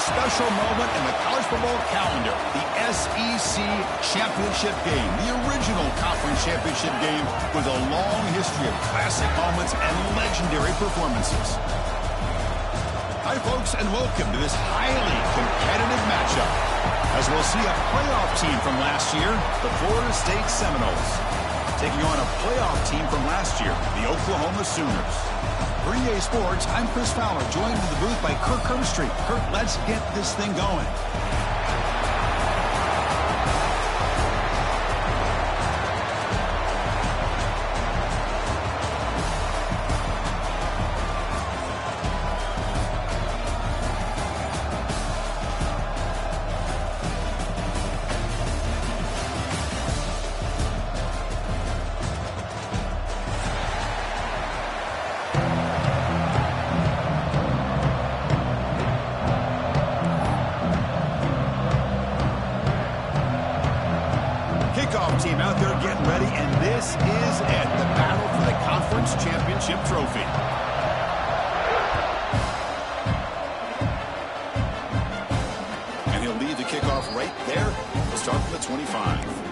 a special moment in the college football calendar, the SEC Championship game, the original conference championship game with a long history of classic moments and legendary performances. Hi, folks, and welcome to this highly competitive matchup, as we'll see a playoff team from last year, the Florida State Seminoles, taking on a playoff team from last year, the Oklahoma Sooners. For EA Sports, I'm Chris Fowler, joined in the booth by Kirk Herbstreit. Kirk, let's get this thing going. Kickoff team out there getting ready, and this is it, the battle for the conference championship trophy. And he'll lead the kickoff right there. We'll start from the 25.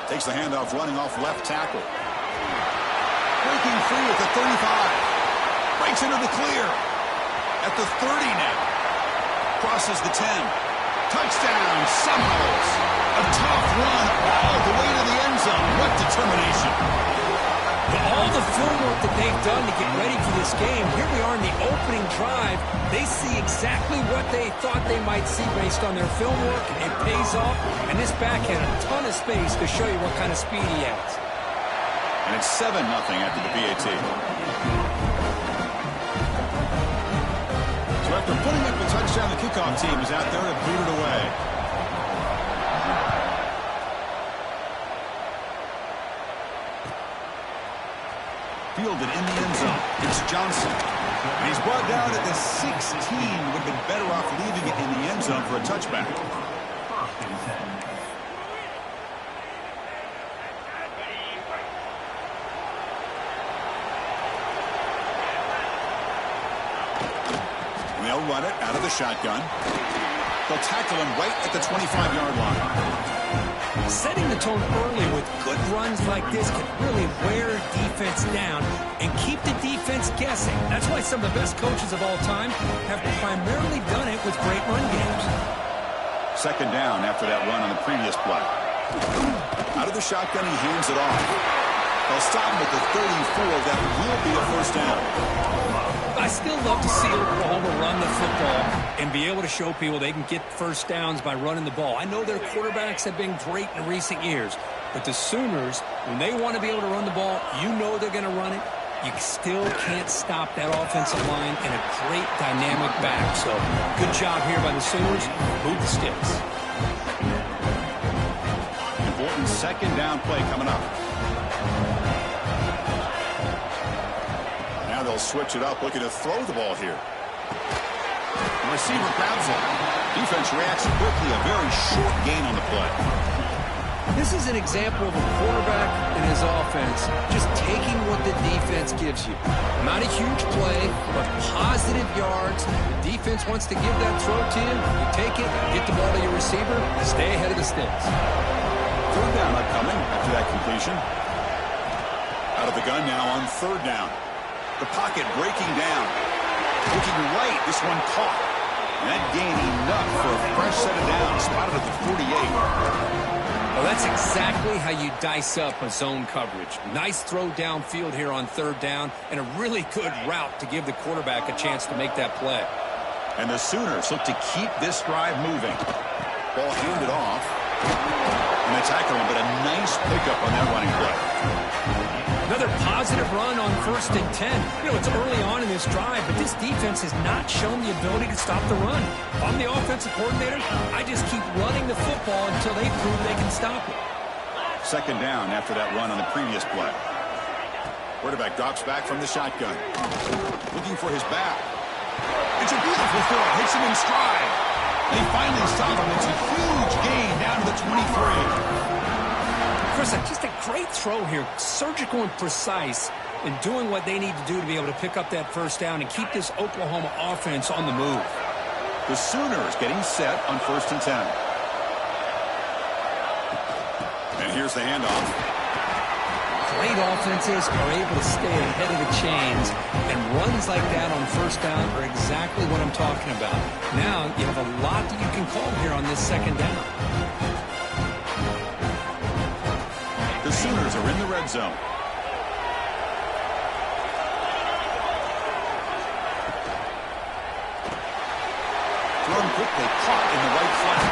Takes the handoff, running off left tackle. Breaking free at the 35. Breaks into the clear. At the 30 now. Crosses the 10. Touchdown, Seminoles. A tough run all the way to the end zone. What determination. All the film work that they've done to get ready for this game, here we are in the opening drive. They see exactly what they thought they might see based on their film work. It pays off, and this back had a ton of space to show you what kind of speed he has. And it's 7-0 after the PAT. So after putting up the touchdown, the kickoff team is out there to boot it away. Fielded in the end zone. It's Johnson. And he's brought down at the 16. Would have been better off leaving it in the end zone for a touchback. And they'll run it out of the shotgun. They'll tackle him right at the 25-yard line. Setting the tone early with good runs like this can really wear defense down and keep the defense guessing. That's why some of the best coaches of all time have primarily done it with great run games. Second down after that run on the previous play. Out of the shotgun, he hands it off. They'll stop him at the 34. That will be a first down. I still love to see Oklahoma run the football and be able to show people they can get first downs by running the ball. I know their quarterbacks have been great in recent years, but the Sooners, when they want to be able to run the ball, you know they're going to run it. You still can't stop that offensive line and a great dynamic back. So good job here by the Sooners. Move the sticks. Important second down play coming up. Now they'll switch it up, looking to throw the ball here. The receiver grabs it. Defense reacts quickly. A very short gain on the play. This is an example of a quarterback and his offense just taking what the defense gives you. Not a huge play, but positive yards. The defense wants to give that throw to you. You take it, get the ball to your receiver, stay ahead of the sticks. Third down upcoming after that completion. Out of the gun now on third down. The pocket breaking down. Looking right, this one caught. And that gained enough for a fresh set of downs. Spotted at the 48. Well, that's exactly how you dice up a zone coverage. Nice throw downfield here on third down, and a really good route to give the quarterback a chance to make that play. And the Sooners look to keep this drive moving. Ball handed off. And they tackle him, but a nice pickup on that running play. Another positive run on 1st and 10. You know, it's early on in this drive, but this defense has not shown the ability to stop the run. If I'm the offensive coordinator, I just keep running the football until they prove they can stop it. Second down after that run on the previous play. Quarterback drops back from the shotgun. Looking for his back. It's a beautiful throw. Hits him in stride. They finally stop him. It's a huge gain down to the 23. Chris, just a great throw here. Surgical and precise in doing what they need to do to be able to pick up that first down and keep this Oklahoma offense on the move. The Sooners getting set on 1st and 10. And here's the handoff. Great offenses are able to stay ahead of the chains, and runs like that on first down are exactly what I'm talking about. Now you have a lot that you can call here on this second down. The Sooners are in the red zone. Thrown quickly, caught in the right flank.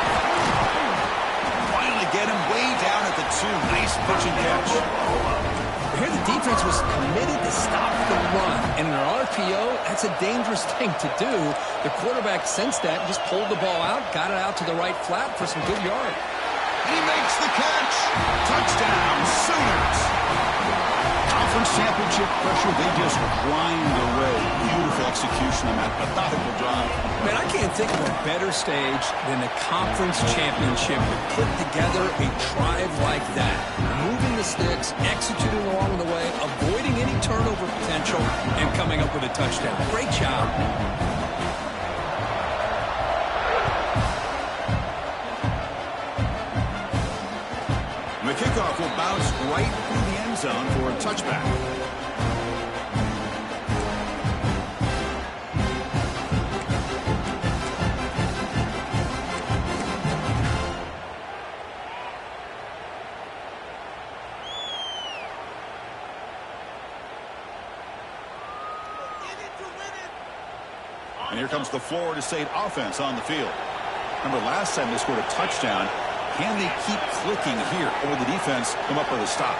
Finally get him way down at the 2. Nice pitch and catch. Here the defense was committed to stop the run. And in an RPO, that's a dangerous thing to do. The quarterback sensed that and just pulled the ball out, got it out to the right flat for some good yard. He makes the catch. Touchdown, Sooners. Conference championship pressure, they just grind away. Beautiful execution on that methodical drive. Man, I can't think of a better stage than the conference championship to put together a drive like that. Moving the sticks, executing along the way, avoiding any turnover potential, and coming up with a touchdown. Great job. The kickoff will bounce right through the end zone for a touchback. And here comes the Florida State offense on the field. Remember last time they scored a touchdown. Can they keep clicking here, or will the defense come up with a stop?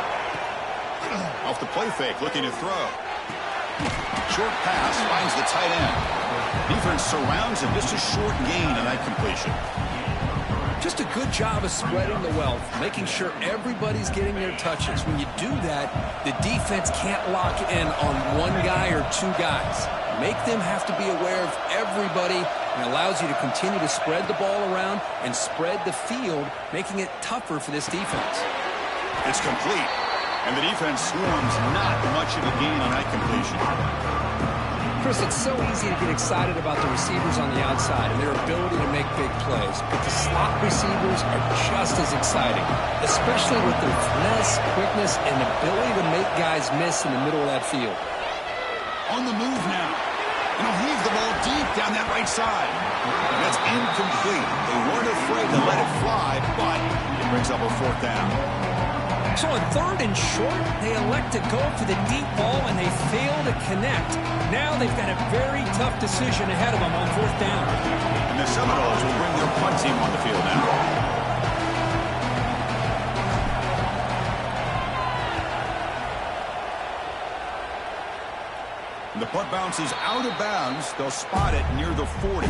Off the play fake, looking to throw. Short pass finds the tight end. Defense surrounds him, just a short gain on that completion. Just a good job of spreading the wealth, making sure everybody's getting their touches. When you do that, the defense can't lock in on one guy or two guys. Make them have to be aware of everybody, and allows you to continue to spread the ball around and spread the field, making it tougher for this defense. It's complete, and the defense swarms not much of a gain on that completion. Chris, it's so easy to get excited about the receivers on the outside and their ability to make big plays, but the slot receivers are just as exciting, especially with their finesse, quickness, and ability to make guys miss in the middle of that field. On the move now. And he'll heave the ball deep down that right side. And that's incomplete. They weren't afraid to let it fly, but it brings up a 4th down. So on 3rd and short, they elect to go for the deep ball, and they fail to connect. Now they've got a very tough decision ahead of them on 4th down. And the Seminoles will bring their punt team on the field now. The punt bounces out of bounds. They'll spot it near the 40.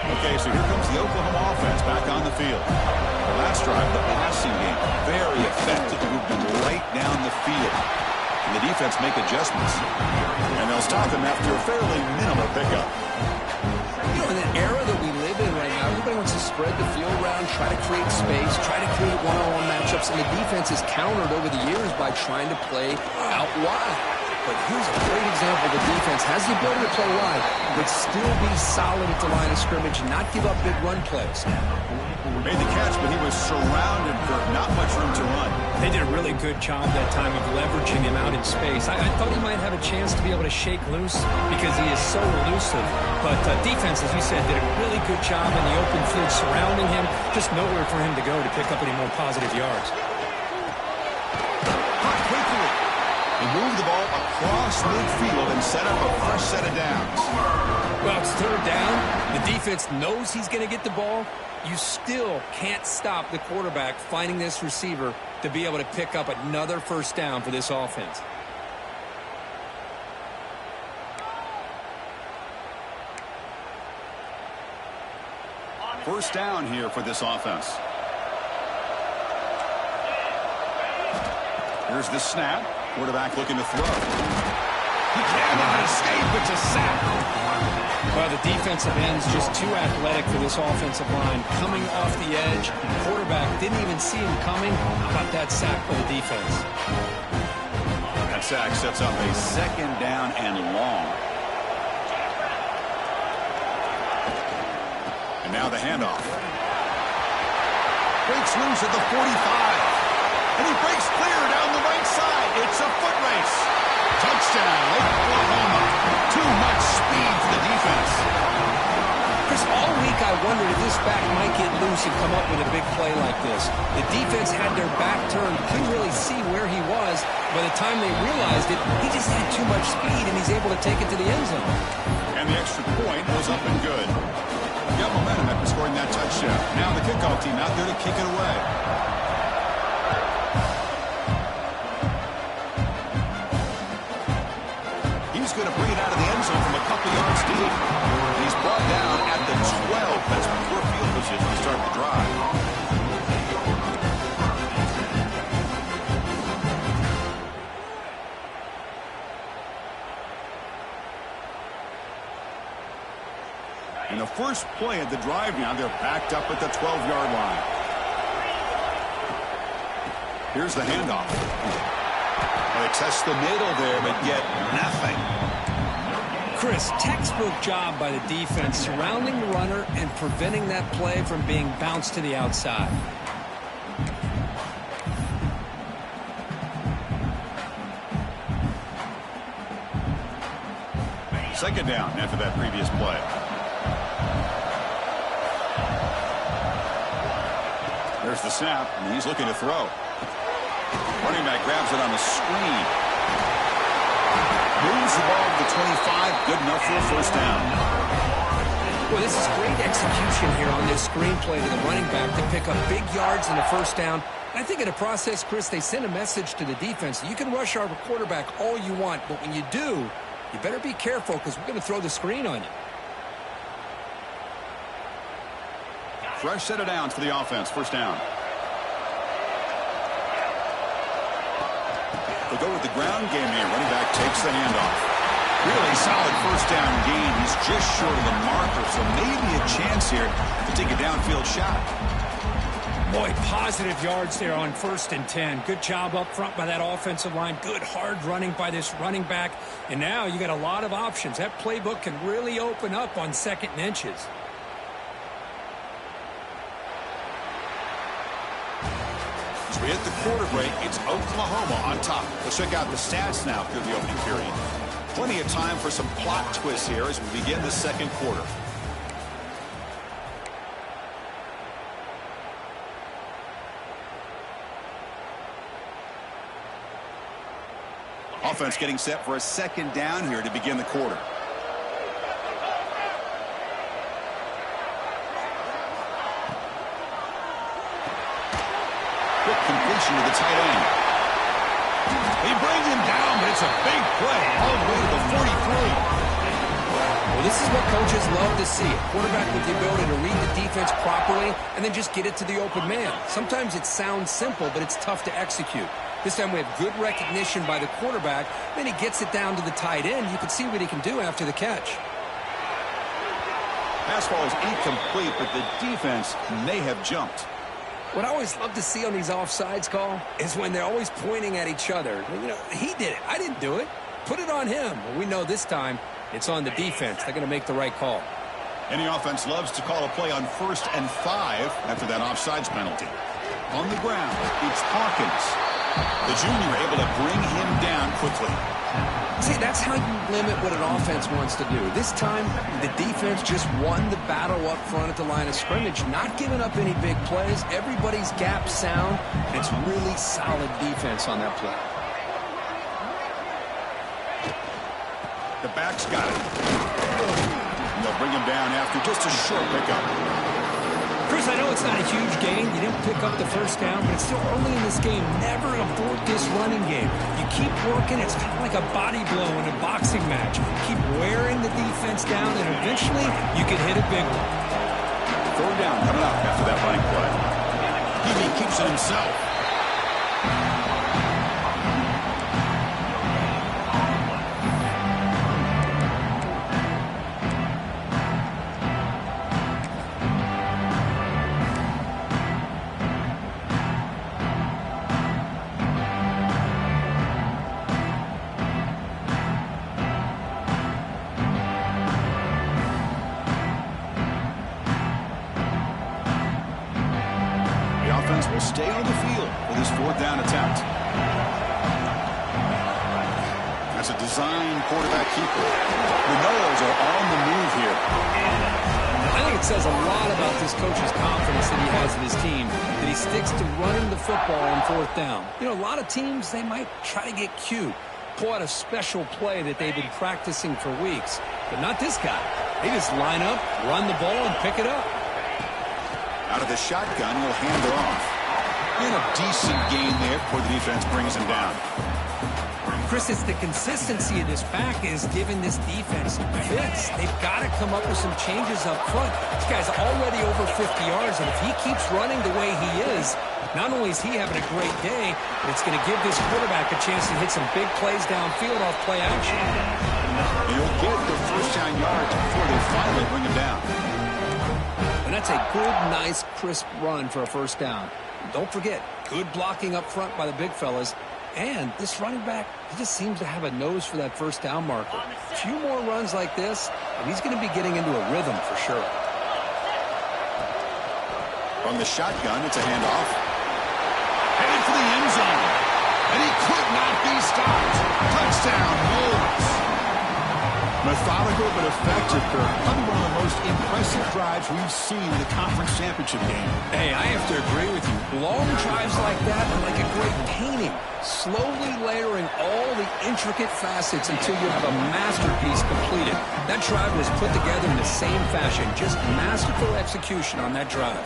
Okay, so here comes the Oklahoma offense back on the field. The last drive, the passing game, very effective, moving right down the field. And the defense make adjustments. And they'll stop him after a fairly minimal pickup. You know, in the era that we live in right now, everybody wants to spread the field around, try to create space, try to create one-on-one matchups, and the defense is countered over the years by trying to play out wide. But here's a great example. The defense has the ability to play wide, but still be solid at the line of scrimmage and not give up big run plays. Made the catch, but he was surrounded for not much room to run. They did a really good job that time of leveraging him out in space. I thought he might have a chance to be able to shake loose because he is so elusive. But defense, as you said, did a really good job in the open field surrounding him. Just nowhere for him to go to pick up any more positive yards. Quickly. He moved the ball across midfield and set up a fresh set of downs. Well, it's 3rd down. The defense knows he's going to get the ball. You still can't stop the quarterback finding this receiver to be able to pick up another 1st down for this offense. First down here for this offense. Here's the snap. Quarterback looking to throw. He cannot escape. It's a sack. Well, the defensive end's just too athletic for this offensive line. Coming off the edge, the quarterback didn't even see him coming. How about that sack by the defense? That sack sets up a second down and long. And now the handoff. Breaks loose at the 45. And he breaks clear down the right side. It's a foot race. Touchdown, Oklahoma. Too much speed for the defense. Chris, all week I wondered if this back might get loose and come up with a big play like this. The defense had their back turned, couldn't really see where he was. By the time they realized it, he just had too much speed, and he's able to take it to the end zone. And the extra point was up and good. Got momentum after scoring that touchdown. Now the kickoff team out there to kick it away. He's going to bring it out of the end zone from a couple yards deep. He's brought down at the 12. That's poor field position to start the drive. In the first play of the drive now, they're backed up at the 12-yard line. Here's the handoff. They test the middle there, but get nothing. Chris, textbook job by the defense surrounding the runner and preventing that play from being bounced to the outside. Second down after that previous play. There's the snap, and he's looking to throw. Running back grabs it on the screen. Moves the ball to the 25. Good enough for a first down. Well, this is great execution here on this screenplay to the running back to pick up big yards in the first down. I think in the process, Chris, they sent a message to the defense. You can rush our quarterback all you want, but when you do, you better be careful because we're going to throw the screen on you. Fresh set of downs for the offense. First down. They go with the ground game here. Running back takes the handoff. Really solid first down gain. He's just short of the marker, so maybe a chance here to take a downfield shot. Boy, positive yards there on 1st and 10. Good job up front by that offensive line. Good hard running by this running back. And now you got a lot of options. That playbook can really open up on 2nd and inches. As we hit the quarter break, it's Oklahoma on top. Let's check out the stats now through the opening period. Plenty of time for some plot twists here as we begin the second quarter. Offense getting set for a second down here to begin the quarter. Quick completion to the tight end. He brings him down, but it's a big play all the way to the 43. Well, this is what coaches love to see. A quarterback with the ability to read the defense properly and then just get it to the open man. Sometimes it sounds simple, but it's tough to execute. This time we have good recognition by the quarterback. Then he gets it down to the tight end. You can see what he can do after the catch. Pass ball is incomplete, but the defense may have jumped. What I always love to see on these offsides call is when they're always pointing at each other. You know, he did it. I didn't do it. Put it on him. Well, we know this time it's on the defense. They're going to make the right call. Any offense loves to call a play on 1st and 5 after that offsides penalty. On the ground, it's Hawkins. The junior able to bring him down quickly. See, that's how you limit what an offense wants to do. This time, the defense just won the battle up front at the line of scrimmage, not giving up any big plays. Everybody's gap sound. It's really solid defense on that play. The back's got it. And they'll bring him down after just a short pickup. Chris, I know it's not a huge gain. You didn't pick up the first down, but it's still early in this game. Never abort this running game. You keep working. It's kind of like a body blow in a boxing match. Keep wearing the defense down, and eventually you can hit a big one. Third down coming up after that running play. He keeps it himself. Will stay on the field for this fourth down attempt. That's a design quarterback keeper. The Noahs are on the move here. I think it says a lot about this coach's confidence that he has in his team, that he sticks to running the football on fourth down. You know, a lot of teams, they might try to get cute, pull out a special play that they've been practicing for weeks, but not this guy. They just line up, run the ball, and pick it up. Out of the shotgun, he'll hand it off. And a decent gain there before the defense brings him down. Chris, it's the consistency of this back is giving this defense fits. They've got to come up with some changes up front. This guy's already over 50 yards, and if he keeps running the way he is, not only is he having a great day, but it's going to give this quarterback a chance to hit some big plays downfield off play action. He'll get the first down yards before they finally bring him down. And that's a good, nice, crisp run for a first down. Don't forget, good blocking up front by the big fellas. And this running back, he just seems to have a nose for that first down marker. A few more runs like this, and he's going to be getting into a rhythm for sure. From the shotgun, it's a handoff. Headed for the end zone. And he could not be stopped. Touchdown, Wolves. Methodical but effective, Kirk. Probably one of the most impressive drives we've seen in the conference championship game. Hey, I have to agree with you. Long drives like that are like a great painting. Slowly layering all the intricate facets until you have a masterpiece completed. That drive was put together in the same fashion. Just masterful execution on that drive.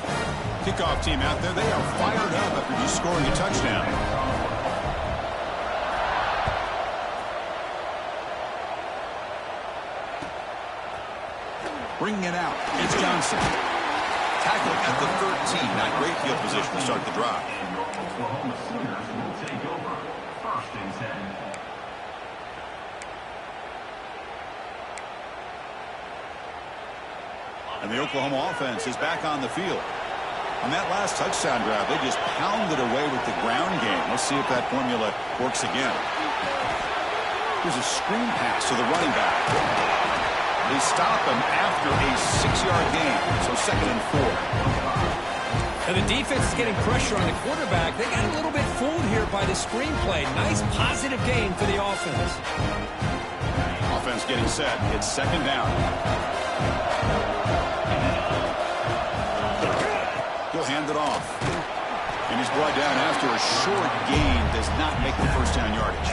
Kickoff team out there, they are fired up after just scoring a touchdown. Bringing it out, it's Johnson. Tackling at the 13. Not great field position to start the drive. And the Oklahoma offense is back on the field. On that last touchdown drive, they just pounded away with the ground game. Let's see if that formula works again. Here's a screen pass to the running back. They stop him after a 6-yard gain, so 2nd and 4. And the defense is getting pressure on the quarterback. They got a little bit fooled here by the screenplay. Nice positive gain for the offense. Offense getting set. It's 2nd down. He'll hand it off. And he's brought down after a short gain. Does not make the first down yardage.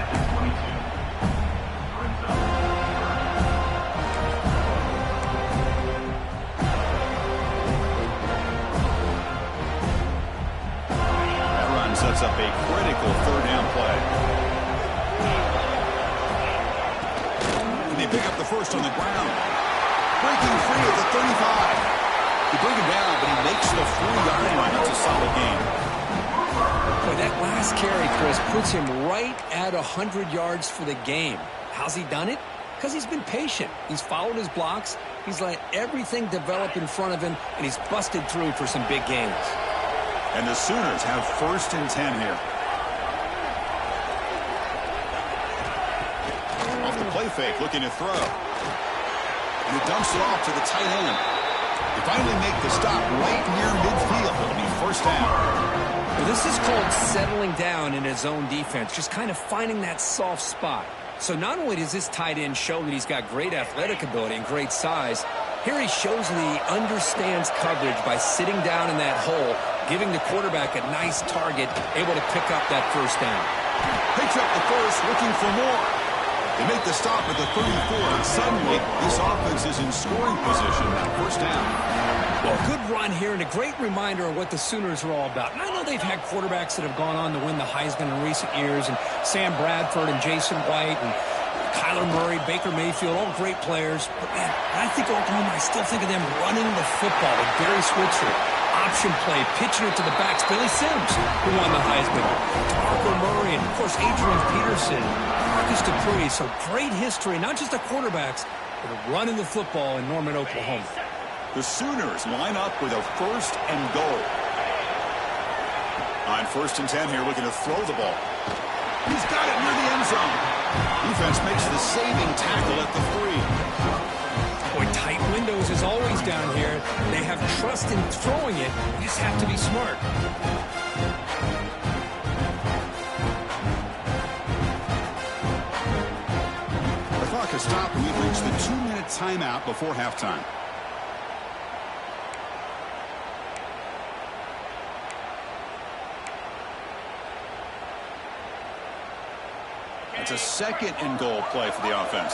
Sets up a critical 3rd down play. And they pick up the first on the ground. Breaking free at the 35. They bring him down, but he makes the 4-yard line. That's a solid gain. Boy, that last carry, Chris, puts him right at 100 yards for the game. How's he done it? Because he's been patient. He's followed his blocks. He's let everything develop in front of him, and he's busted through for some big gains. And the Sooners have 1st and 10 here. Off the play fake, looking to throw. And he dumps it off to the tight end. They finally make the stop right near midfield. It'll be 1st down. Well, this is called settling down in his own defense, just kind of finding that soft spot. So not only does this tight end show that he's got great athletic ability and great size, here he shows that he understands coverage by sitting down in that hole, giving the quarterback a nice target, able to pick up that first down. Picks up the first, looking for more. They make the stop at the 34, and suddenly this offense is in scoring position. First down. Well, good run here, and a great reminder of what the Sooners are all about. And I know they've had quarterbacks that have gone on to win the Heisman in recent years, and Sam Bradford and Jason White, and Kyler Murray, Baker Mayfield, all great players. But, man, when I think of Oklahoma, I still think of them running the football with Barry Switzer. Option play, pitching it to the backs. Billy Sims, who won the Heisman. DeMarco Murray, and, of course, Adrian Peterson. Marcus Dupree. So great history, not just the quarterbacks, but running the football in Norman, Oklahoma. The Sooners line up with a 1st and goal. On 1st and 10 here, looking to throw the ball. He's got it near the end zone. Defense makes the saving tackle at the 3. Boy, tight windows as always down here. They have trust in throwing it. You just have to be smart. The clock has stopped, and we've reached the 2-minute timeout before halftime. It's a 2nd and goal play for the offense.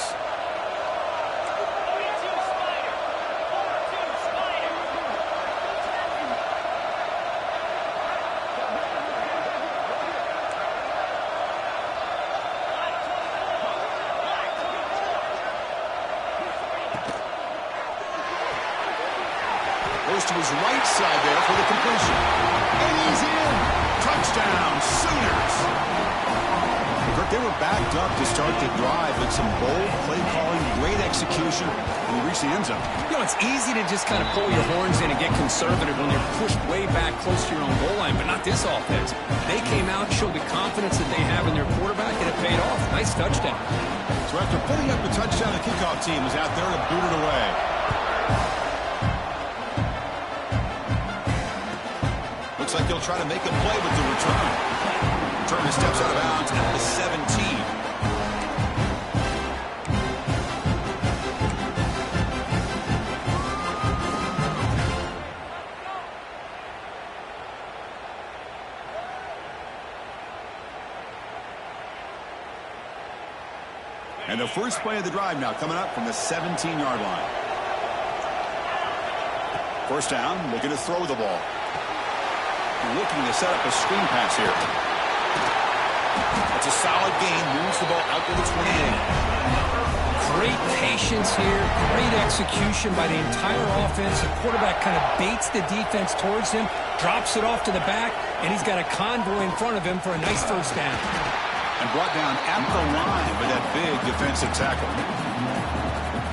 Goes to his right side there for the completion. And he's in. Touchdown, Sooners. They were backed up to start the drive with some bold play calling, great execution, and they reached the end zone. You know, it's easy to just kind of pull your horns in and get conservative when they're pushed way back close to your own goal line, but not this offense. They came out, showed the confidence that they have in their quarterback, and it paid off. Nice touchdown. So after putting up a touchdown, the kickoff team is out there to boot it away. Looks like he'll try to make a play with the return. Return steps out of bounds at the 17. And the first play of the drive now coming up from the 17-yard line. 1st down, looking to throw the ball. Looking to set up a screen pass here. It's a solid gain, moves the ball out to the 28. Great patience here, great execution by the entire offense. The quarterback kind of baits the defense towards him, drops it off to the back, and he's got a convoy in front of him for a nice 1st down. And brought down at the line with that big defensive tackle.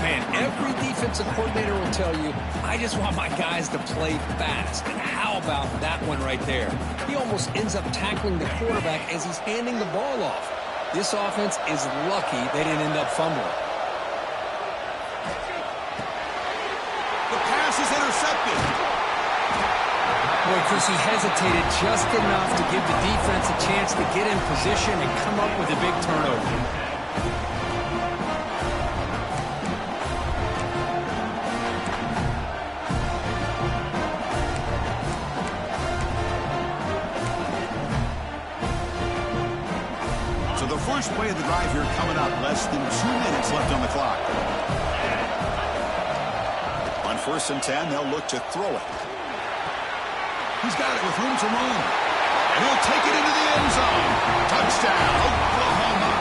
Man, every defensive coordinator will tell you, I just want my guys to play fast. And how about that one right there? He almost ends up tackling the quarterback as he's handing the ball off. This offense is lucky they didn't end up fumbling. The pass is intercepted. Boy, Chris, he hesitated just enough to give the defense a chance to get in position and come up with a big turnover. First play of the drive here coming up. Less than 2 minutes left on the clock. On 1st and 10, they'll look to throw it. He's got it with room to run. And he'll take it into the end zone. Touchdown, Oklahoma.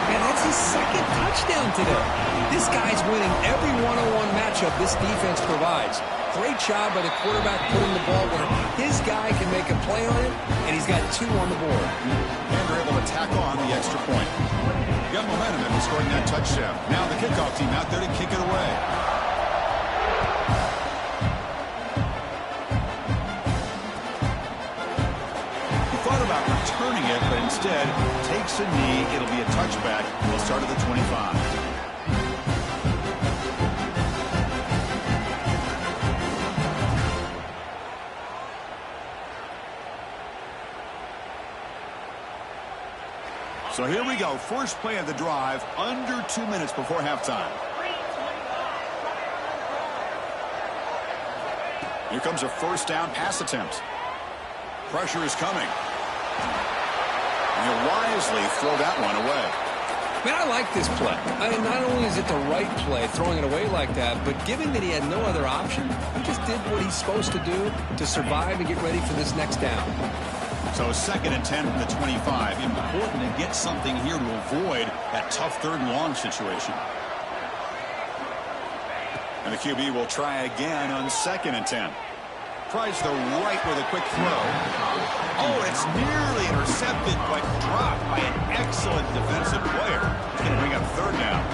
Man, that's his 2nd touchdown today. This guy's winning every one-on-one matchup this defense provides. Great job by the quarterback putting the ball where his guy can make a play on it, and he's got 2 on the board. And they're able to tack on the extra point. Got momentum in scoring that touchdown. Now the kickoff team out there to kick it away. He thought about returning it, but instead takes a knee. It'll be a touchback. He'll start at the 25. So here we go. First play of the drive, under 2 minutes before halftime. Here comes a 1st down pass attempt. Pressure is coming. And he'll wisely throw that one away. Man, I like this play. Not only is it the right play, throwing it away like that, but given that he had no other option, he just did what he's supposed to do to survive and get ready for this next down. So 2nd and 10 from the 25. Important to get something here to avoid that tough 3rd and long situation. And the QB will try again on 2nd and 10. Tries the right with a quick throw. Oh, it's nearly intercepted, but dropped by an excellent defensive player. It's going to bring up 3rd down.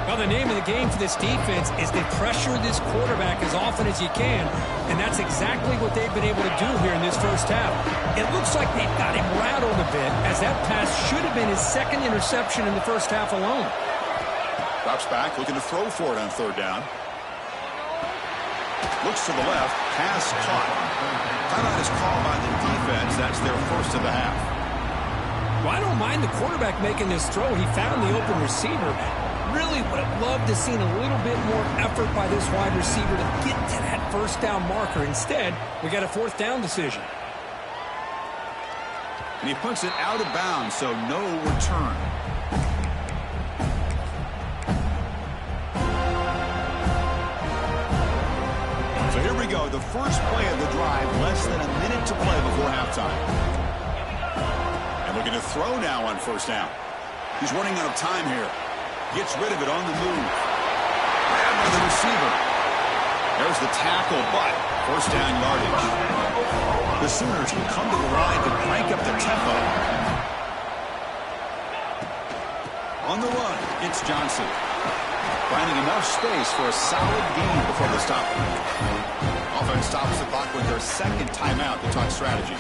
Well, the name of the game for this defense is to pressure this quarterback as often as you can, and that's exactly what they've been able to do here in this first half. It looks like they've got him rattled a bit, as that pass should have been his 2nd interception in the first half alone. Drops back, looking to throw for it on 3rd down. Looks to the left, pass caught. Timeout is called by the defense. That's their first of the half. Well, I don't mind the quarterback making this throw. He found the open receiver. Really would have loved to seen a little bit more effort by this wide receiver to get to that 1st down marker. Instead, we got a 4th down decision. And he puts it out of bounds, so no return. So here we go, the first play of the drive, less than a minute to play before halftime. And looking to throw now on 1st down. He's running out of time here. Gets rid of it on the move. Grabbed by the receiver. There's the tackle, but 1st down yardage. The Sooners will come to the line to crank up the tempo. On the run, it's Johnson. Finding enough space for a solid gain before the stop. Offense stops the clock with their 2nd timeout to talk strategy.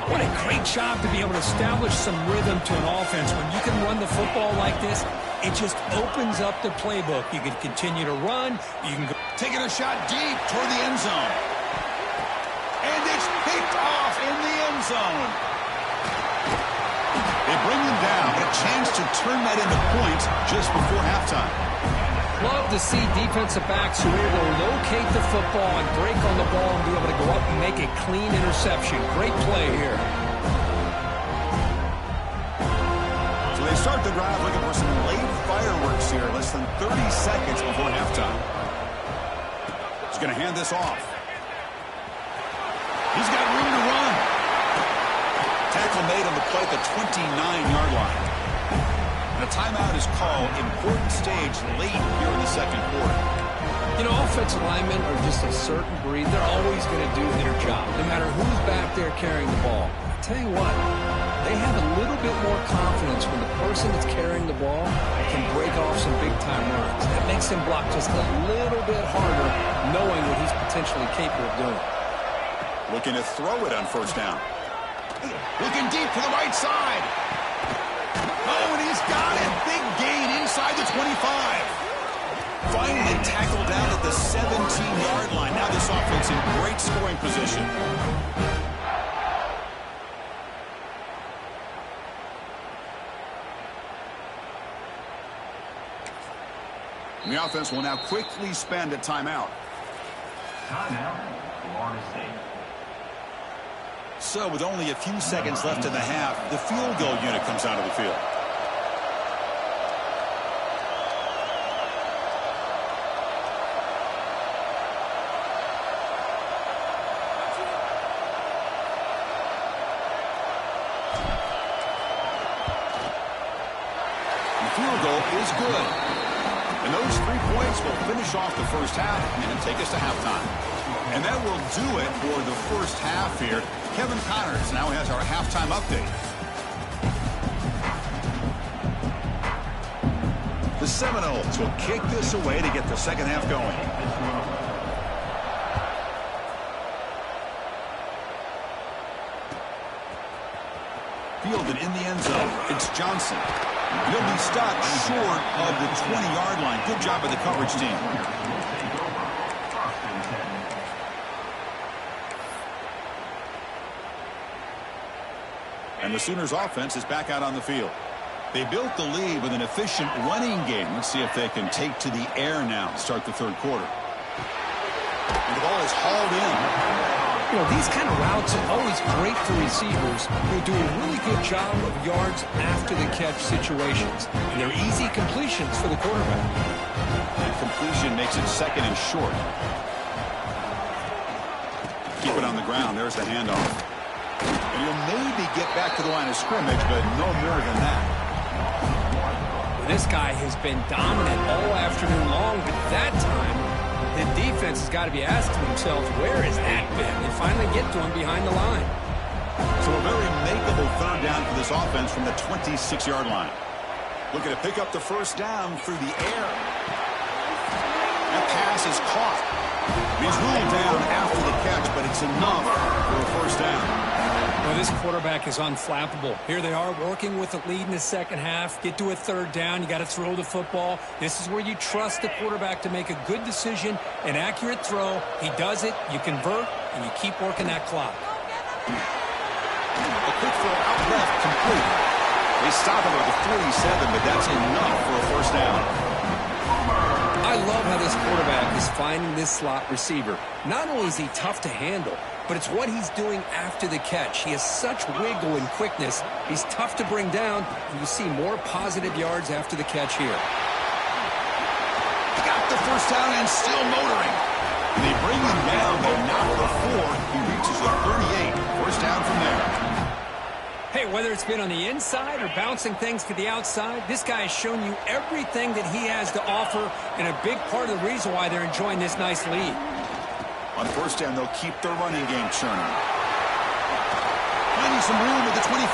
What a great job to be able to establish some rhythm to an offense. When you can run the football like this, it just opens up the playbook. You can continue to run. You can go. Taking a shot deep toward the end zone. And it's picked off in the end zone. They bring him down. A chance to turn that into points just before halftime. Love to see defensive backs who are able to locate the football and break on the ball and be able to go up and make a clean interception. Great play here. So they start the drive looking for some late fireworks here, less than 30 seconds before halftime. He's going to hand this off. He's got room to run. Tackle made on the play at the 29-yard line. And a timeout is called. Important stage late here in the 2nd quarter. You know, offensive linemen are just a certain breed. They're always going to do their job, no matter who's back there carrying the ball. I tell you what, they have a little bit more confidence when the person that's carrying the ball can break off some big-time runs. That makes him block just a little bit harder, knowing what he's potentially capable of doing. Looking to throw it on 1st down. Looking deep to the right side. Oh, and he's got it. Big gain inside the 25. Finally tackled down at the 17-yard line. Now this offense in great scoring position. And the offense will now quickly spend a timeout. Timeout, Florida State. So with only a few seconds left in the half, the field goal unit comes out of the field. The field goal is good. And those 3 points will finish off the first half and take us to halftime. And that will do it for the first half here. Kevin Connors now has our halftime update. The Seminoles will kick this away to get the 2nd half going. Fielded in the end zone. It's Johnson. He'll be stopped short of the 20-yard line. Good job by the coverage team. And the Sooners offense is back out on the field. They built the lead with an efficient running game. Let's see if they can take to the air now to start the 3rd quarter. And the ball is hauled in. You know, these kind of routes are always great for receivers who do a really good job of yards after the catch situations. And they're easy completions for the quarterback. And completion makes it 2nd and short. Keep it on the ground. There's the handoff. And he'll maybe get back to the line of scrimmage, but no more than that. This guy has been dominant all afternoon long, but that time, the defense has got to be asking themselves, where has that been? They finally get to him behind the line. So a very makeable third down for this offense from the 26-yard line. Looking to pick up the first down through the air. That pass is caught. He's ruled down after the catch, but it's enough for a first down. Well, this quarterback is unflappable. Here they are working with the lead in the second half. Get to a third down. You got to throw the football. This is where you trust the quarterback to make a good decision, an accurate throw. He does it. You convert, and you keep working that clock. A quick throw out left, complete. They stop him at the 47, but that's enough for a first down. I love how this quarterback is finding this slot receiver. Not only is he tough to handle, but it's what he's doing after the catch. He has such wiggle and quickness. He's tough to bring down, and you see more positive yards after the catch here. He got the first down and still motoring. And they bring him down, though not before he reaches the 38. First down from there. Hey, whether it's been on the inside or bouncing things to the outside, this guy has shown you everything that he has to offer, and a big part of the reason why they're enjoying this nice lead. On first down, they'll keep their running game churning. Finding some room at the 25.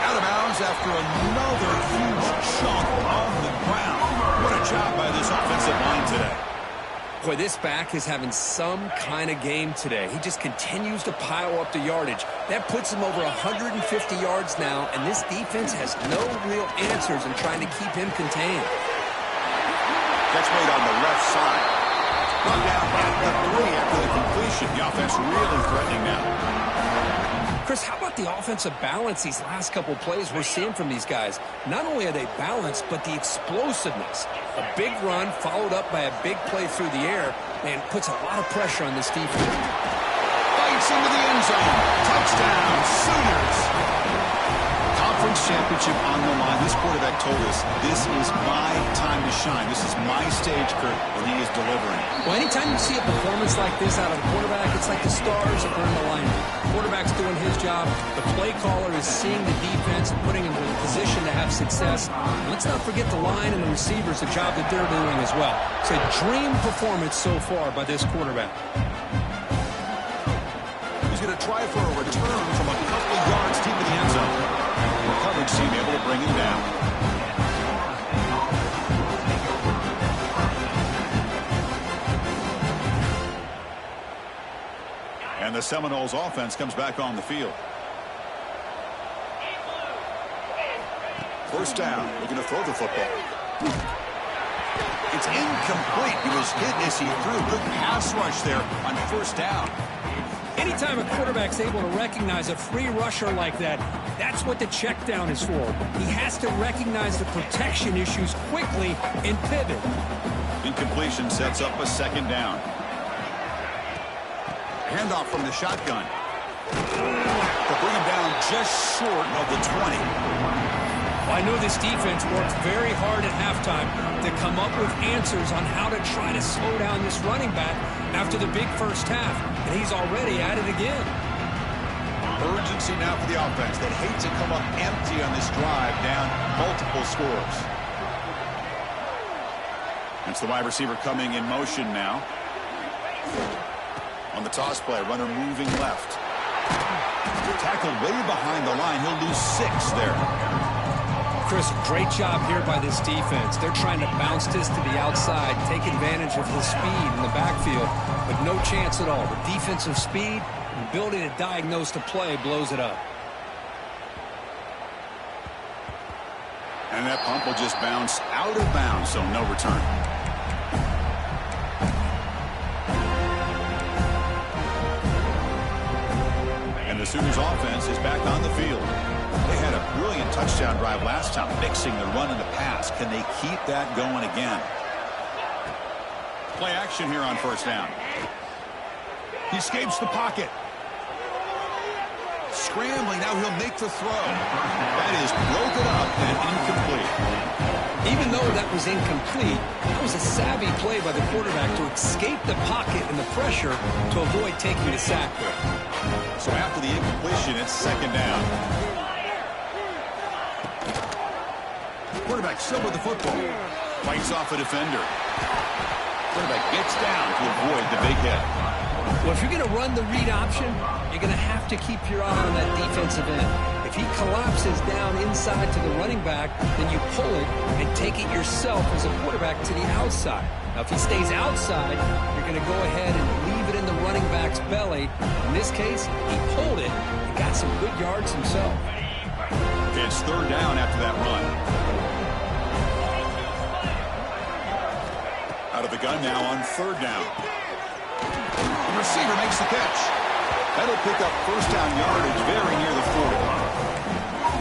Out of bounds after another huge chunk on the ground. What a job by this offensive line today. Boy, this back is having some kind of game today. He just continues to pile up the yardage. That puts him over 150 yards now, and this defense has no real answers in trying to keep him contained. Catch made on the left side. Run down at the 3 after the completion. The offense really threatening now. Chris, how about the offensive balance these last couple plays we're seeing from these guys? Not only are they balanced, but the explosiveness. A big run followed up by a big play through the air, and puts a lot of pressure on this defense. Bites into the end zone. Touchdown, Sooners. Conference championship on the line. This quarterback told us, this is my time to shine. This is my stage, Kurt, and he is delivering. Well, anytime you see a performance like this out of a quarterback, it's like the stars are in the lineup. The quarterback's doing his job. The play caller is seeing the defense and putting him in a position to have success. And let's not forget the line and the receivers, the job that they're doing as well. It's a dream performance so far by this quarterback. He's going to try for a return from a couple of yards deep in the end zone. The coverage team able to bring him down. And the Seminoles offense comes back on the field. First down, looking to throw the football. It's incomplete. He was hit as he threw. Good pass rush there on first down. Anytime a quarterback's able to recognize a free rusher like that, that's what the check down is for. He has to recognize the protection issues quickly and pivot. Incompletion sets up a second down. Handoff from the shotgun. To bring him down just short of the 20. Well, I know this defense worked very hard at halftime to come up with answers on how to try to slow down this running back after the big first half, and he's already at it again. Urgency now for the offense. They'd hate to come up empty on this drive, down multiple scores. It's the wide receiver coming in motion now. On the toss play, runner moving left. Tackled way behind the line. He'll lose 6 there. Chris, great job here by this defense. They're trying to bounce this to the outside, take advantage of the speed in the backfield, but no chance at all. The defensive speed and ability to diagnose the play blows it up. And that pump will just bounce out of bounds, so no return. And the Sooners offense is back on the field. They had a brilliant touchdown drive last time, mixing the run and the pass. Can they keep that going again? Play action here on first down. He escapes the pocket. Scrambling, now he'll make the throw. That is broken up and incomplete. Even though that was incomplete, that was a savvy play by the quarterback to escape the pocket and the pressure to avoid taking the sack there. So after the incompletion, it's second down. Quarterback still with the football. Fights off a defender. Quarterback gets down to avoid the big hit. Well, if you're going to run the read option, you're going to have to keep your eye on that defensive end. If he collapses down inside to the running back, then you pull it and take it yourself as a quarterback to the outside. Now, if he stays outside, you're going to go ahead and leave it in the running back's belly. In this case, he pulled it and got some good yards himself. It's third down after that run. Out of the gun now on third down. The receiver makes the catch. That'll pick up first down yardage very near the 40.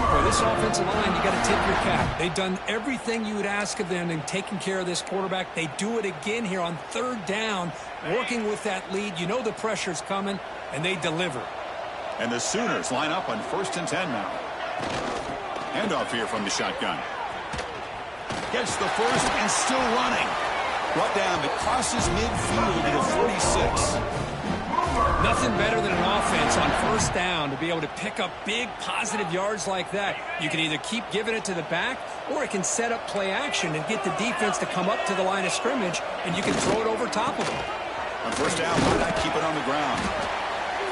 For this offensive line, you got to tip your cap. They've done everything you would ask of them in taking care of this quarterback. They do it again here on third down, working with that lead. You know the pressure's coming, and they deliver. And the Sooners line up on 1st and 10 now. Handoff here from the shotgun. Gets the first and still running. Brought down, but crosses midfield to the 46. Nothing better than an offense on first down to be able to pick up big positive yards like that. You can either keep giving it to the back, or it can set up play action and get the defense to come up to the line of scrimmage, and you can throw it over top of them. On first down, why not keep it on the ground?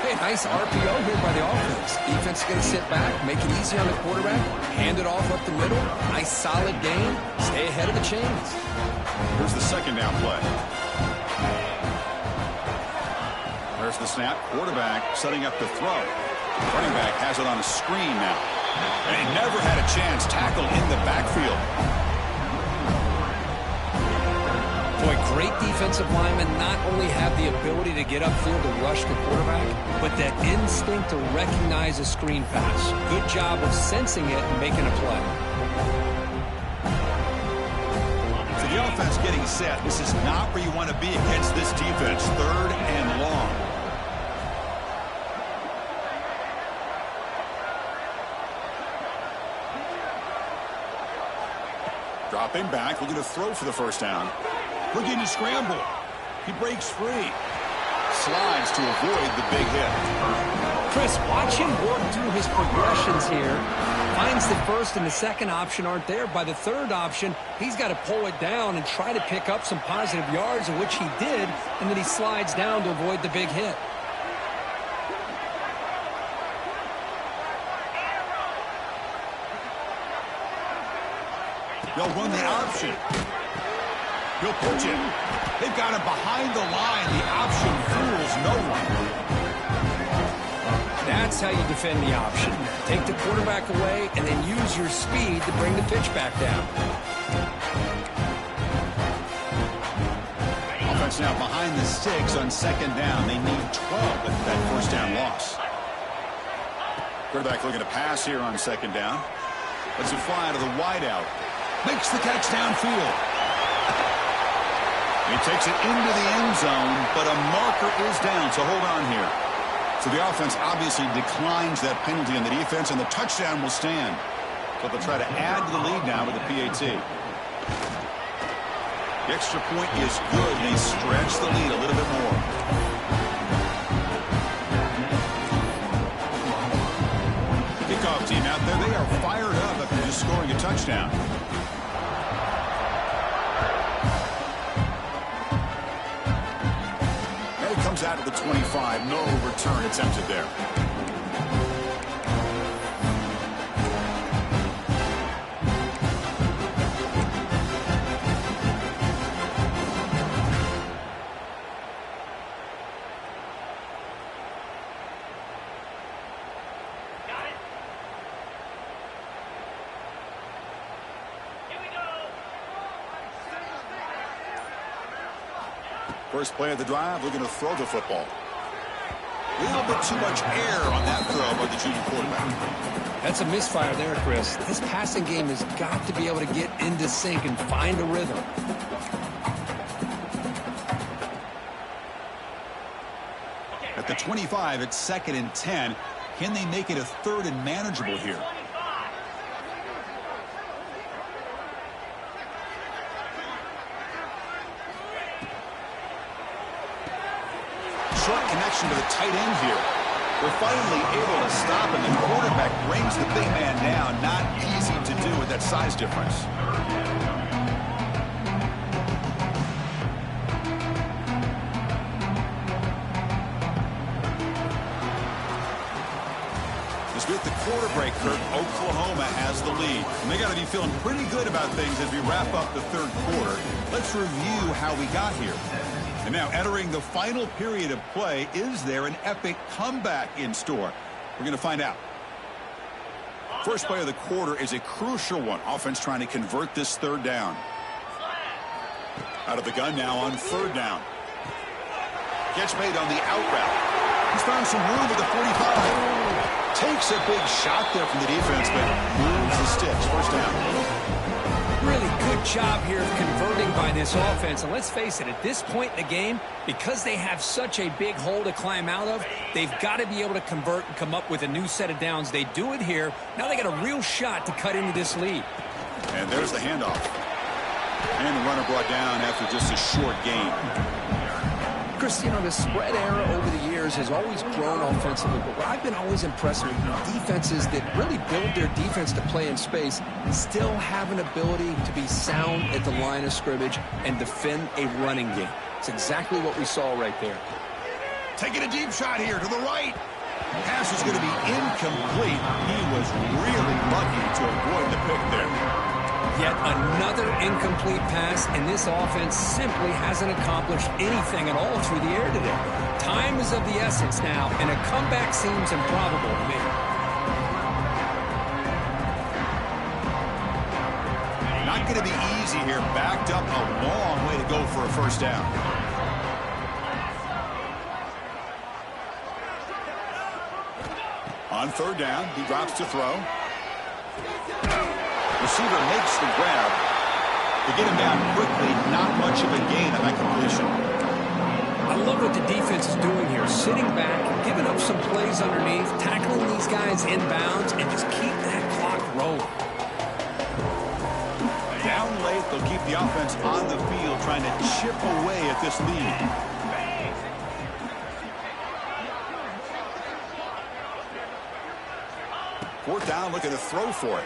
Hey, nice RPO here by the offense. Defense is going to sit back, make it easy on the quarterback, hand it off up the middle. Nice solid gain. Stay ahead of the chains. Here's the second down play. There's the snap. Quarterback setting up the throw. Running back has it on a screen now. And he never had a chance. Tackle in the backfield. Boy, great defensive linemen not only have the ability to get upfield to rush the quarterback, but that instinct to recognize a screen pass. Good job of sensing it and making a play. So the offense getting set. This is not where you want to be against this defense. Third and long. Dropping back, looking to throw for the first down. Looking to scramble. He breaks free. Slides to avoid the big hit. Chris, watch him work through his progressions here. Finds the first and the second option aren't there. By the third option, he's got to pull it down and try to pick up some positive yards, which he did, and then he slides down to avoid the big hit. They'll run the option. He'll pitch it. They've got him behind the line. The option fools no one. That's how you defend the option. Take the quarterback away and then use your speed to bring the pitch back down. Offense now behind the sticks on second down. They need 12 with that first down loss. Quarterback looking to pass here on second down. Lets it fly to the wideout. Makes the catch downfield. He takes it into the end zone, but a marker is down, so hold on here. So the offense obviously declines that penalty on the defense, and the touchdown will stand. So they'll try to add to the lead now with the PAT. The extra point is good. They stretch the lead a little bit more. Kickoff team out there, they are fired up after just scoring a touchdown. Out of the 25, no return attempted there. First play of the drive, looking to throw the football. A little bit too much air on that throw by the junior quarterback. That's a misfire there, Chris. This passing game has got to be able to get into sync and find a rhythm. At the 25, it's second and 10. Can they make it a third and manageable here? action to the tight end here. They're finally able to stop, and the quarterback brings the big man down. Not easy to do with that size difference. With the quarter break, Kirk, Oklahoma has the lead. And they got to be feeling pretty good about things as we wrap up the third quarter. Let's review how we got here. And now entering the final period of play, is there an epic comeback in store? We're going to find out. First play of the quarter is a crucial one. Offense trying to convert this third down. Out of the gun now on third down. Catch made on the out route. He's found some room at the 45. Takes a big shot there from the defense, but moves the sticks. First down. Really good job here of converting by this offense. And let's face it, at this point in the game, because they have such a big hole to climb out of, they've got to be able to convert and come up with a new set of downs. They do it here. Now they got a real shot to cut into this lead. And there's the handoff. And the runner brought down after just a short gain. Chris, you know, the spread era over the years has always grown offensively, but what I've been always impressed with defenses that really build their defense to play in space still have an ability to be sound at the line of scrimmage and defend a running game. It's exactly what we saw right there. Taking a deep shot here to the right. Pass is going to be incomplete. He was really lucky to avoid the pick there. Yet another incomplete pass, and this offense simply hasn't accomplished anything at all through the air today. Time is of the essence now, and a comeback seems improbable to me. Not going to be easy here. Backed up a long way to go for a first down. On third down, he drops to throw. Receiver makes the grab. To get him down quickly, not much of a gain on that completion. I love what the defense is doing here. Sitting back, giving up some plays underneath, tackling these guys inbounds, and just keep that clock rolling. Down late, they'll keep the offense on the field, trying to chip away at this lead. Fourth down, looking to throw for it.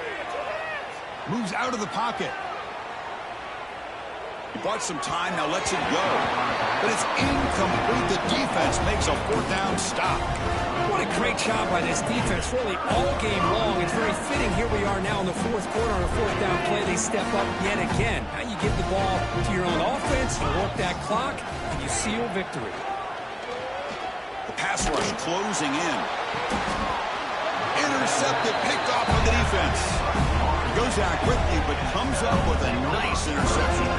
Moves out of the pocket. He bought some time, now lets it go. But it's incomplete. The defense makes a fourth down stop. What a great job by this defense, really all game long. It's very fitting. Here we are now in the fourth quarter on a fourth down play. They step up yet again. Now you give the ball to your own offense, you work that clock, and you seal victory. The pass rush closing in. Intercepted, picked off on the defense. Goes down quickly, but comes up with a nice interception.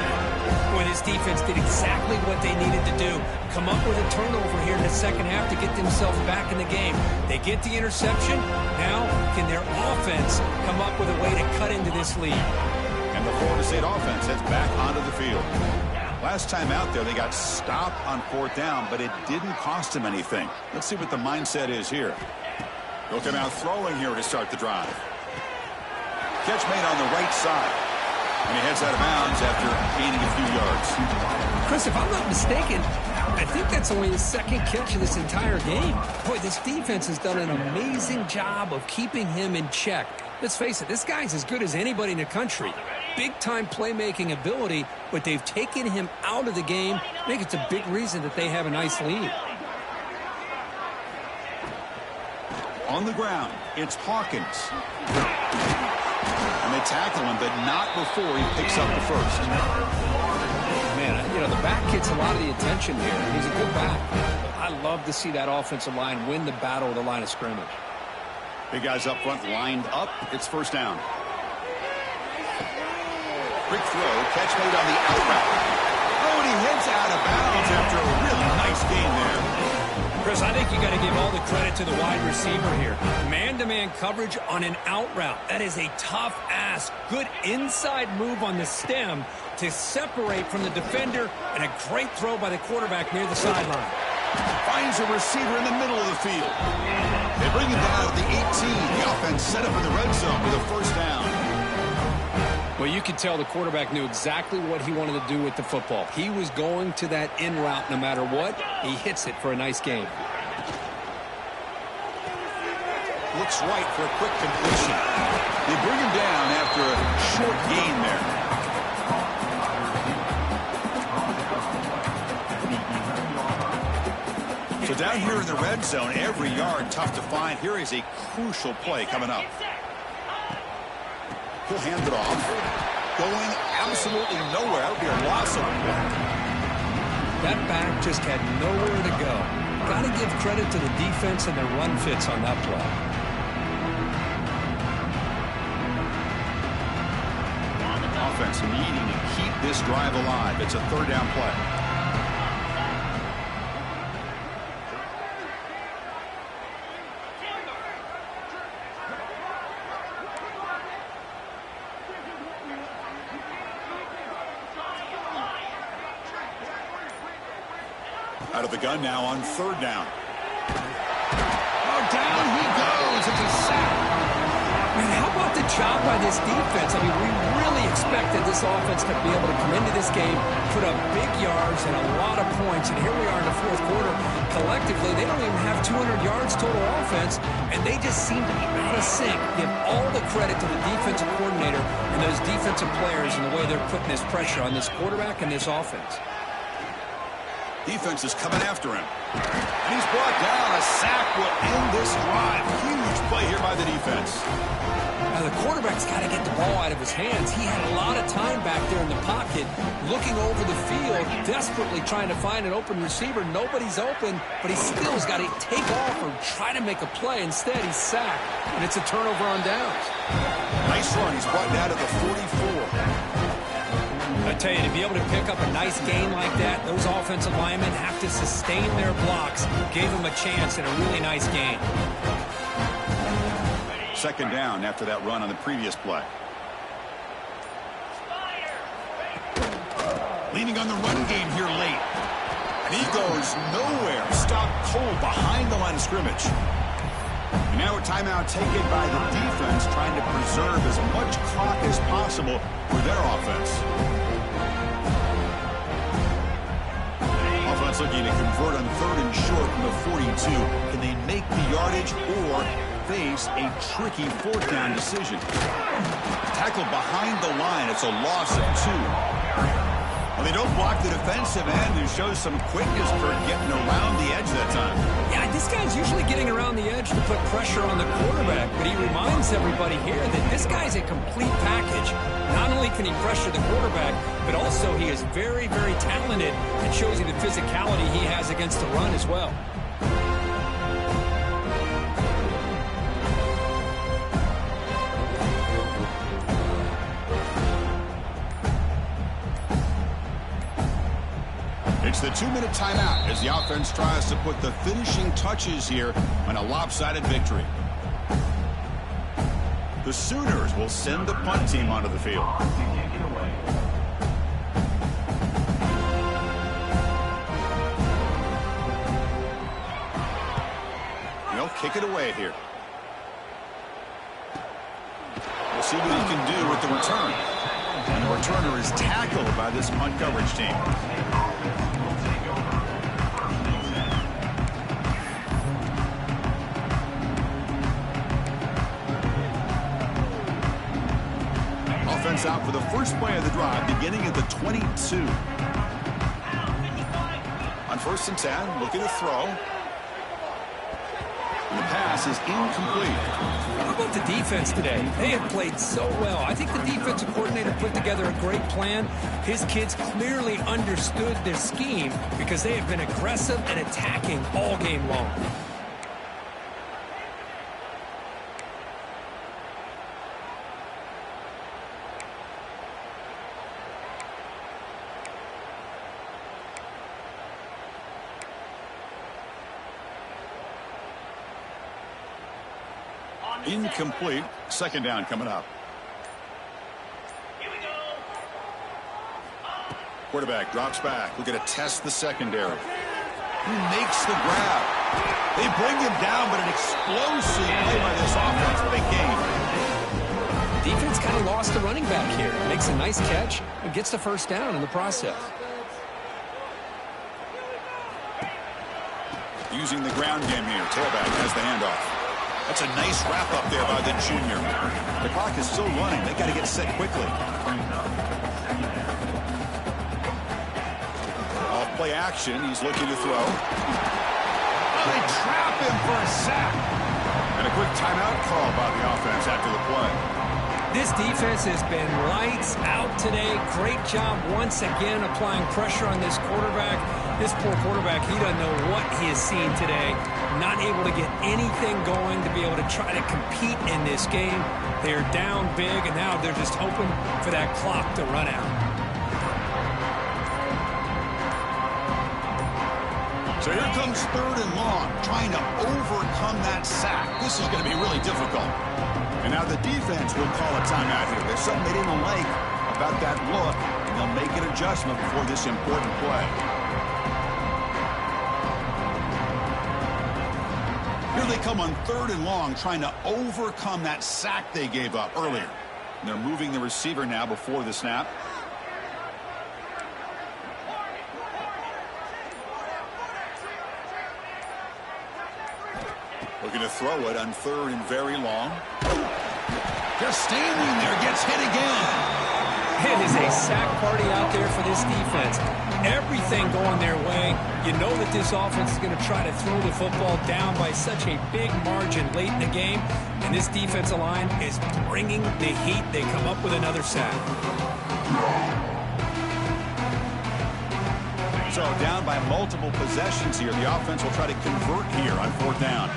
Boy, this defense did exactly what they needed to do. Come up with a turnover here in the second half to get themselves back in the game. They get the interception. Now, can their offense come up with a way to cut into this lead? And the Florida State offense heads back onto the field. Last time out there, they got stopped on fourth down, but it didn't cost them anything. Let's see what the mindset is here. They'll come out throwing here to start the drive. Catch made on the right side. And he heads out of bounds after gaining a few yards. Chris, if I'm not mistaken, I think that's only his second catch of this entire game. Boy, this defense has done an amazing job of keeping him in check. Let's face it, this guy's as good as anybody in the country. Big-time playmaking ability, but they've taken him out of the game. I think it's a big reason that they have a nice lead. On the ground, it's Hawkins. And they tackle him, but not before he picks up the first. Man, you know, the back gets a lot of the attention here. He's a good back. I love to see that offensive line win the battle of the line of scrimmage. Big guys up front lined up. It's first down. Quick throw, catch made on the out route. Oh, and he heads out of bounds after a really nice game there. Chris, I think you got to give all the credit to the wide receiver here. Man-to-man coverage on an out route. That is a tough ask. Good inside move on the stem to separate from the defender, and a great throw by the quarterback near the sideline. Finds a receiver in the middle of the field. They bring him down at the 18. The offense set up in the red zone with a first down. Well, you could tell the quarterback knew exactly what he wanted to do with the football. He was going to that in route no matter what. He hits it for a nice game. looks right for a quick completion. They bring him down after a short gain there. So down here in the red zone, every yard tough to find. Here is a crucial play coming up. He'll hand it off. Going absolutely nowhere. That would be a loss of one. That back just had nowhere to go. Got to give credit to the defense and their run fits on that play. Offense needing to keep this drive alive. It's a third down play. Out of the gun now on third down. Oh, down he goes. It's a sack. Man, how about the job by this defense? I mean, we really expected this offense to be able to come into this game, put up big yards and a lot of points, and here we are in the fourth quarter. Collectively, they don't even have 200 yards total offense, and they just seem to be out of sync. Give all the credit to the defensive coordinator and those defensive players and the way they're putting this pressure on this quarterback and this offense. Defense is coming after him. And he's brought down. A sack will end this drive. Huge play here by the defense. Now, the quarterback's got to get the ball out of his hands. He had a lot of time back there in the pocket, looking over the field, desperately trying to find an open receiver. Nobody's open, but he still's got to take off or try to make a play. Instead, he's sacked, and it's a turnover on downs. Nice run. He's brought down to the 44. I tell you, to be able to pick up a nice gain like that, those offensive linemen have to sustain their blocks. Gave them a chance in a really nice game. Second down after that run on the previous play. Leaning on the run game here late. And he goes nowhere. Stopped cold behind the line of scrimmage. And now a timeout taken by the defense, trying to preserve as much clock as possible for their offense. Offense looking to convert on third and short from the 42. Can they make the yardage or face a tricky fourth down decision? Tackled behind the line. It's a loss of 2. Well, they don't block the defensive end and shows some quickness for getting around the edge that time. Yeah, this guy's usually getting around the edge to put pressure on the quarterback, but he reminds everybody here that this guy's a complete package. Not only can he pressure the quarterback, but also he is very, very talented and shows you the physicality he has against the run as well. It's the 2-minute timeout as the offense tries to put the finishing touches here on a lopsided victory. The Sooners will send the punt team onto the field. They'll kick it away here. We'll see what he can do with the return. And the returner is tackled by this punt coverage team. Offense out for the first play of the drive, beginning at the 22. On 1st and 10, looking to throw. And the pass is incomplete. How about the defense today? They have played so well. I think the defensive coordinator put together a great plan. His kids clearly understood their scheme because they have been aggressive and attacking all game long. Incomplete. Second down coming up. Quarterback drops back. We're going to test the secondary. He makes the grab. They bring him down, but an explosive play by this offense. Big game. Defense kind of lost the running back here. Makes a nice catch and gets the first down in the process. Using the ground game here. Tailback has the handoff. That's a nice wrap up there by the junior. The clock is still running. They got to get set quickly. Play action. He's looking to throw. Oh, they trap him for a sack. And a quick timeout call by the offense after the play. This defense has been lights out today. Great job once again applying pressure on this quarterback. This poor quarterback, he doesn't know what he has seen today. Not able to get anything going to be able to try to compete in this game. They're down big, and now they're just hoping for that clock to run out. So here comes 3rd and long, trying to overcome that sack. This is going to be really difficult. And now the defense will call a timeout here. There's something they didn't like about that look, and they'll make an adjustment before this important play. Here they come on 3rd and long, trying to overcome that sack they gave up earlier. And they're moving the receiver now before the snap. Looking to throw it on 3rd and very long. Just standing there, gets hit again. It is a sack party out there for this defense. Everything going their way. You know that this offense is going to try to throw the football down by such a big margin late in the game. And this defensive line is bringing the heat. They come up with another sack. So down by multiple possessions here. The offense will try to convert here on 4th down.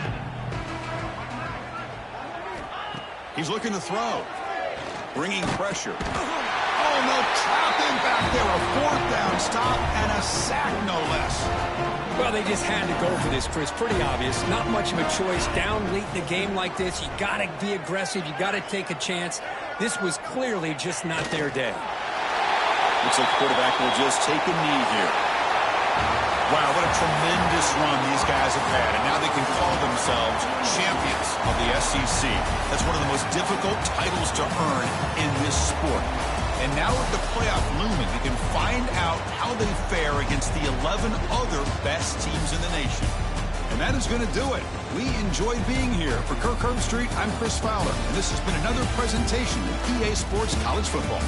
He's looking to throw. Bringing pressure. Oh, no, trapping back there. A 4th down stop and a sack, no less. Well, they just had to go for this, Chris. Pretty obvious. Not much of a choice. Down late in the game like this, you got to be aggressive. You got to take a chance. This was clearly just not their day. Looks like the quarterback will just take a knee here. Wow, what a tremendous run these guys have had, and now they can call themselves champions of the SEC. That's one of the most difficult titles to earn in this sport. And now with the playoff looming, we can find out how they fare against the 11 other best teams in the nation. And that is going to do it. We enjoyed being here. For Kirk Herbstreit, I'm Chris Fowler, and this has been another presentation of EA Sports College Football.